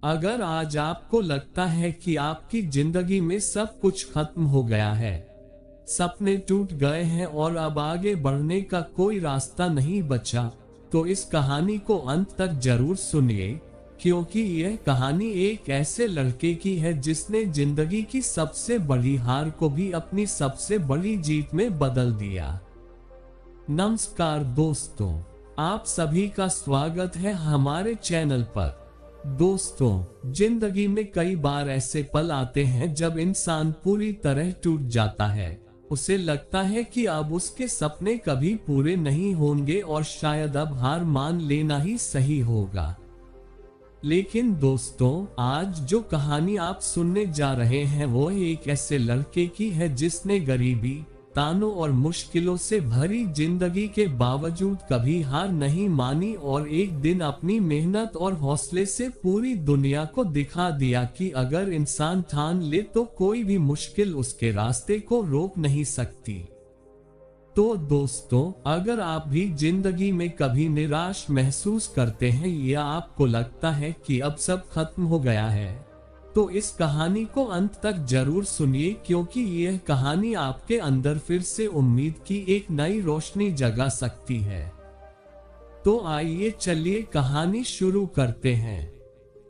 अगर आज आपको लगता है कि आपकी जिंदगी में सब कुछ खत्म हो गया है, सपने टूट गए हैं और अब आगे बढ़ने का कोई रास्ता नहीं बचा, तो इस कहानी को अंत तक जरूर सुनिए, क्योंकि यह कहानी एक ऐसे लड़के की है जिसने जिंदगी की सबसे बड़ी हार को भी अपनी सबसे बड़ी जीत में बदल दिया। नमस्कार दोस्तों, आप सभी का स्वागत है हमारे चैनल पर। दोस्तों, जिंदगी में कई बार ऐसे पल आते हैं जब इंसान पूरी तरह टूट जाता है। उसे लगता है कि अब उसके सपने कभी पूरे नहीं होंगे और शायद अब हार मान लेना ही सही होगा। लेकिन दोस्तों, आज जो कहानी आप सुनने जा रहे हैं वो एक ऐसे लड़के की है जिसने गरीबी, तानों और मुश्किलों से भरी जिंदगी के बावजूद कभी हार नहीं मानी और एक दिन अपनी मेहनत और हौसले से पूरी दुनिया को दिखा दिया कि अगर इंसान ठान ले तो कोई भी मुश्किल उसके रास्ते को रोक नहीं सकती। तो दोस्तों, अगर आप भी जिंदगी में कभी निराश महसूस करते हैं या आपको लगता है कि अब सब खत्म हो गया है, तो इस कहानी को अंत तक जरूर सुनिए, क्योंकि यह कहानी आपके अंदर फिर से उम्मीद की एक नई रोशनी जगा सकती है। तो आइए चलिए कहानी शुरू करते हैं।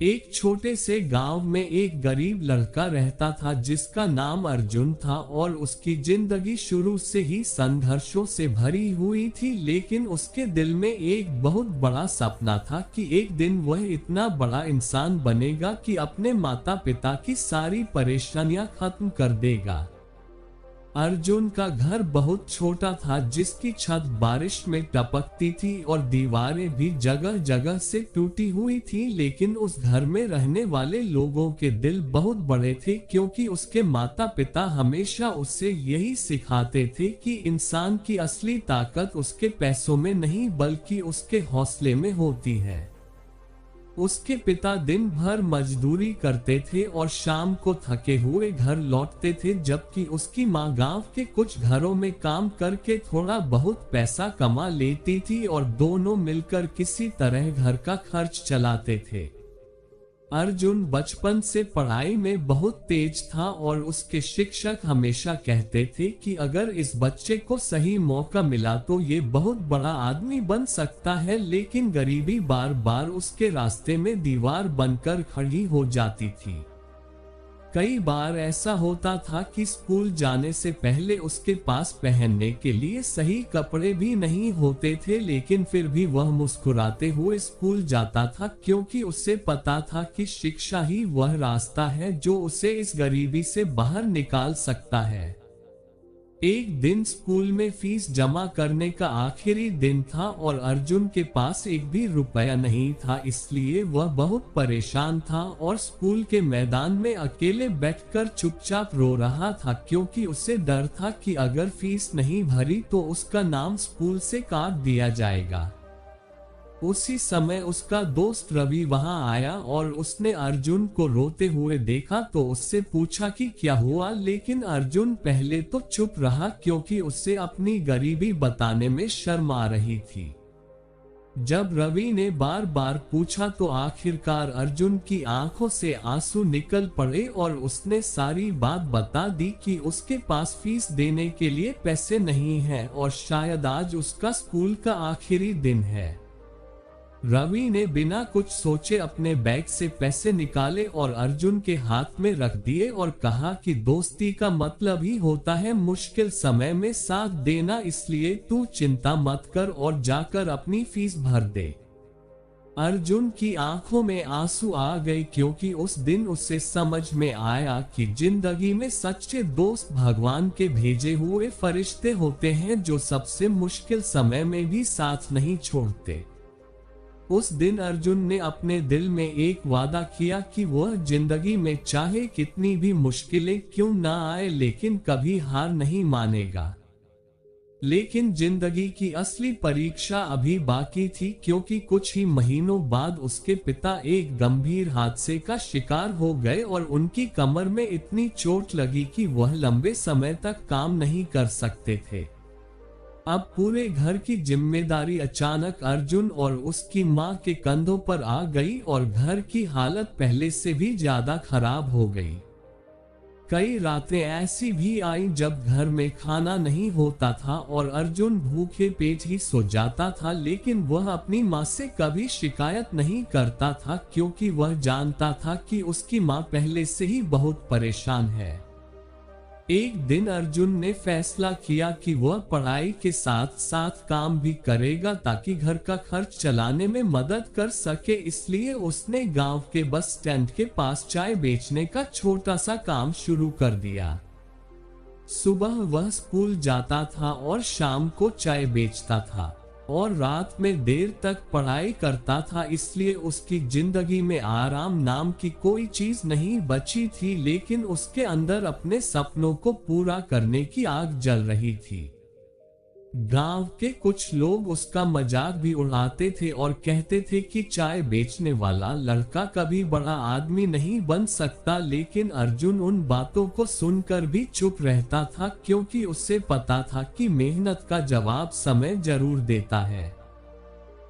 एक छोटे से गांव में एक गरीब लड़का रहता था जिसका नाम अर्जुन था और उसकी जिंदगी शुरू से ही संघर्षों से भरी हुई थी। लेकिन उसके दिल में एक बहुत बड़ा सपना था कि एक दिन वह इतना बड़ा इंसान बनेगा कि अपने माता पिता की सारी परेशानियां खत्म कर देगा। अर्जुन का घर बहुत छोटा था, जिसकी छत बारिश में टपकती थी और दीवारें भी जगह जगह से टूटी हुई थी। लेकिन उस घर में रहने वाले लोगों के दिल बहुत बड़े थे, क्योंकि उसके माता पिता हमेशा उससे यही सिखाते थे कि इंसान की असली ताकत उसके पैसों में नहीं बल्कि उसके हौसले में होती है। उसके पिता दिन भर मजदूरी करते थे और शाम को थके हुए घर लौटते थे, जबकि उसकी मां गांव के कुछ घरों में काम करके थोड़ा बहुत पैसा कमा लेती थी और दोनों मिलकर किसी तरह घर का खर्च चलाते थे। अर्जुन बचपन से पढ़ाई में बहुत तेज था और उसके शिक्षक हमेशा कहते थे कि अगर इस बच्चे को सही मौका मिला तो ये बहुत बड़ा आदमी बन सकता है। लेकिन गरीबी बार बार उसके रास्ते में दीवार बनकर खड़ी हो जाती थी। कई बार ऐसा होता था कि स्कूल जाने से पहले उसके पास पहनने के लिए सही कपड़े भी नहीं होते थे, लेकिन फिर भी वह मुस्कुराते हुए स्कूल जाता था, क्योंकि उसे पता था कि शिक्षा ही वह रास्ता है जो उसे इस गरीबी से बाहर निकाल सकता है। एक दिन स्कूल में फीस जमा करने का आखिरी दिन था और अर्जुन के पास एक भी रुपया नहीं था, इसलिए वह बहुत परेशान था और स्कूल के मैदान में अकेले बैठकर चुपचाप रो रहा था, क्योंकि उसे डर था कि अगर फीस नहीं भरी तो उसका नाम स्कूल से काट दिया जाएगा। उसी समय उसका दोस्त रवि वहां आया और उसने अर्जुन को रोते हुए देखा तो उससे पूछा कि क्या हुआ, लेकिन अर्जुन पहले तो चुप रहा, क्योंकि उसे अपनी गरीबी बताने में शर्म आ रही थी। जब रवि ने बार बार पूछा तो आखिरकार अर्जुन की आंखों से आंसू निकल पड़े और उसने सारी बात बता दी कि उसके पास फीस देने के लिए पैसे नहीं हैं और शायद आज उसका स्कूल का आखिरी दिन है। रवि ने बिना कुछ सोचे अपने बैग से पैसे निकाले और अर्जुन के हाथ में रख दिए और कहा कि दोस्ती का मतलब ही होता है मुश्किल समय में साथ देना, इसलिए तू चिंता मत कर और जाकर अपनी फीस भर दे। अर्जुन की आंखों में आंसू आ गए, क्योंकि उस दिन उसे समझ में आया कि जिंदगी में सच्चे दोस्त भगवान के भेजे हुए फरिश्ते होते हैं जो सबसे मुश्किल समय में भी साथ नहीं छोड़ते। उस दिन अर्जुन ने अपने दिल में एक वादा किया कि वह जिंदगी में चाहे कितनी भी मुश्किलें क्यों ना आए, लेकिन कभी हार नहीं मानेगा। लेकिन जिंदगी की असली परीक्षा अभी बाकी थी, क्योंकि कुछ ही महीनों बाद उसके पिता एक गंभीर हादसे का शिकार हो गए और उनकी कमर में इतनी चोट लगी कि वह लंबे समय तक काम नहीं कर सकते थे। अब पूरे घर की जिम्मेदारी अचानक अर्जुन और उसकी माँ के कंधों पर आ गई और घर की हालत पहले से भी ज्यादा खराब हो गई। कई रातें ऐसी भी आईं जब घर में खाना नहीं होता था और अर्जुन भूखे पेट ही सो जाता था, लेकिन वह अपनी माँ से कभी शिकायत नहीं करता था क्योंकि वह जानता था कि उसकी माँ पहले से ही बहुत परेशान है। एक दिन अर्जुन ने फैसला किया कि वह पढ़ाई के साथ साथ काम भी करेगा ताकि घर का खर्च चलाने में मदद कर सके, इसलिए उसने गांव के बस स्टैंड के पास चाय बेचने का छोटा सा काम शुरू कर दिया। सुबह वह स्कूल जाता था और शाम को चाय बेचता था और रात में देर तक पढ़ाई करता था, इसलिए उसकी जिंदगी में आराम नाम की कोई चीज नहीं बची थी, लेकिन उसके अंदर अपने सपनों को पूरा करने की आग जल रही थी। गांव के कुछ लोग उसका मजाक भी उड़ाते थे और कहते थे कि चाय बेचने वाला लड़का कभी बड़ा आदमी नहीं बन सकता, लेकिन अर्जुन उन बातों को सुनकर भी चुप रहता था क्योंकि उसे पता था कि मेहनत का जवाब समय जरूर देता है।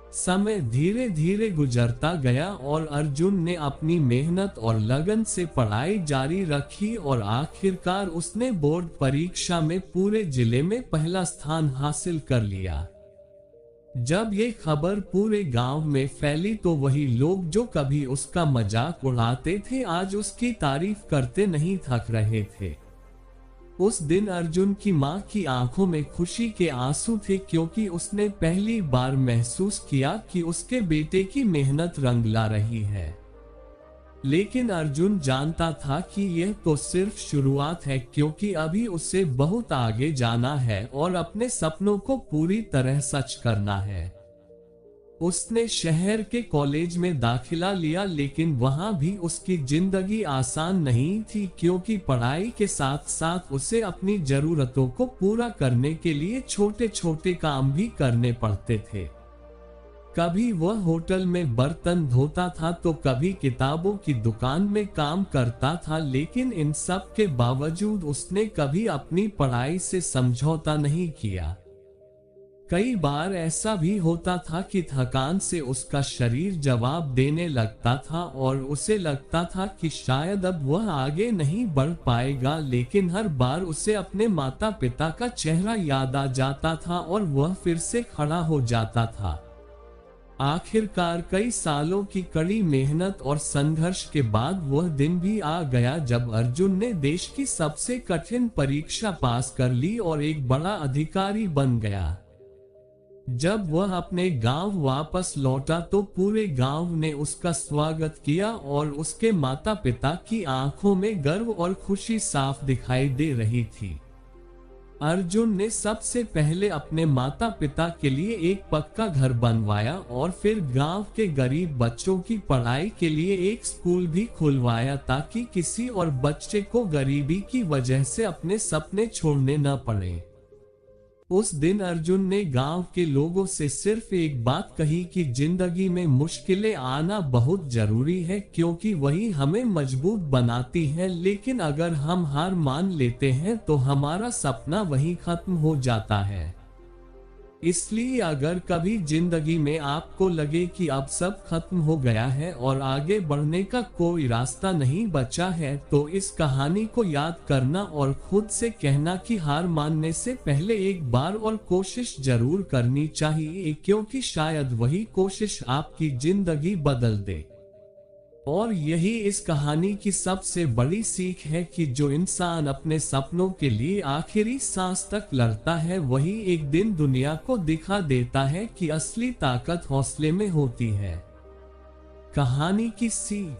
समय धीरे धीरे गुजरता गया और अर्जुन ने अपनी मेहनत और लगन से पढ़ाई जारी रखी और आखिरकार उसने बोर्ड परीक्षा में पूरे जिले में पहला स्थान हासिल कर लिया। जब ये खबर पूरे गांव में फैली तो वही लोग जो कभी उसका मजाक उड़ाते थे आज उसकी तारीफ करते नहीं थक रहे थे। उस दिन अर्जुन की माँ की आंखों में खुशी के आंसू थे क्योंकि उसने पहली बार महसूस किया कि उसके बेटे की मेहनत रंग ला रही है। लेकिन अर्जुन जानता था कि यह तो सिर्फ शुरुआत है क्योंकि अभी उसे बहुत आगे जाना है और अपने सपनों को पूरी तरह सच करना है। उसने शहर के कॉलेज में दाखिला लिया, लेकिन वहां भी उसकी जिंदगी आसान नहीं थी क्योंकि पढ़ाई के साथ साथ उसे अपनी जरूरतों को पूरा करने के लिए छोटे छोटे काम भी करने पड़ते थे। कभी वह होटल में बर्तन धोता था तो कभी किताबों की दुकान में काम करता था, लेकिन इन सब के बावजूद उसने कभी अपनी पढ़ाई से समझौता नहीं किया। कई बार ऐसा भी होता था कि थकान से उसका शरीर जवाब देने लगता था और उसे लगता था कि शायद अब वह आगे नहीं बढ़ पाएगा, लेकिन हर बार उसे अपने माता पिता का चेहरा याद आ जाता था और वह फिर से खड़ा हो जाता था। आखिरकार कई सालों की कड़ी मेहनत और संघर्ष के बाद वह दिन भी आ गया जब अर्जुन ने देश की सबसे कठिन परीक्षा पास कर ली और एक बड़ा अधिकारी बन गया। जब वह अपने गांव वापस लौटा तो पूरे गांव ने उसका स्वागत किया और उसके माता पिता की आंखों में गर्व और खुशी साफ दिखाई दे रही थी। अर्जुन ने सबसे पहले अपने माता पिता के लिए एक पक्का घर बनवाया और फिर गांव के गरीब बच्चों की पढ़ाई के लिए एक स्कूल भी खुलवाया ताकि किसी और बच्चे को गरीबी की वजह से अपने सपने छोड़ने न पड़े। उस दिन अर्जुन ने गांव के लोगों से सिर्फ एक बात कही कि जिंदगी में मुश्किलें आना बहुत जरूरी है क्योंकि वही हमें मजबूत बनाती है, लेकिन अगर हम हार मान लेते हैं तो हमारा सपना वही खत्म हो जाता है। इसलिए अगर कभी जिंदगी में आपको लगे कि अब सब खत्म हो गया है और आगे बढ़ने का कोई रास्ता नहीं बचा है, तो इस कहानी को याद करना और खुद से कहना कि हार मानने से पहले एक बार और कोशिश जरूर करनी चाहिए, क्योंकि शायद वही कोशिश आपकी जिंदगी बदल दे। और यही इस कहानी की सबसे बड़ी सीख है कि जो इंसान अपने सपनों के लिए आखिरी सांस तक लड़ता है वही एक दिन दुनिया को दिखा देता है कि असली ताकत हौसले में होती है। कहानी की सीख: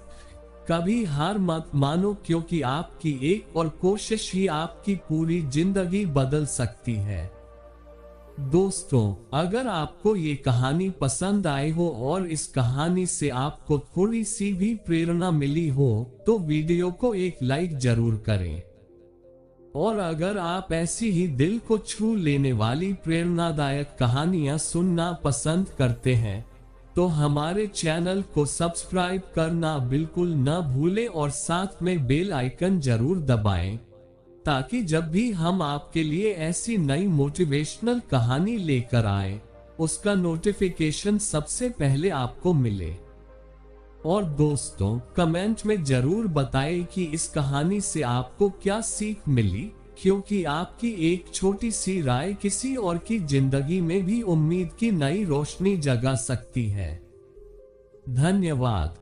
कभी हार मत मानो क्योंकि आपकी एक और कोशिश ही आपकी पूरी जिंदगी बदल सकती है। दोस्तों, अगर आपको ये कहानी पसंद आई हो और इस कहानी से आपको थोड़ी सी भी प्रेरणा मिली हो तो वीडियो को एक लाइक जरूर करें। और अगर आप ऐसी ही दिल को छू लेने वाली प्रेरणादायक कहानियां सुनना पसंद करते हैं तो हमारे चैनल को सब्सक्राइब करना बिल्कुल न भूलें और साथ में बेल आइकन जरूर दबाएं ताकि जब भी हम आपके लिए ऐसी नई मोटिवेशनल कहानी लेकर आए, उसका नोटिफिकेशन सबसे पहले आपको मिले। और दोस्तों, कमेंट में जरूर बताएं कि इस कहानी से आपको क्या सीख मिली, क्योंकि आपकी एक छोटी सी राय किसी और की जिंदगी में भी उम्मीद की नई रोशनी जगा सकती है। धन्यवाद।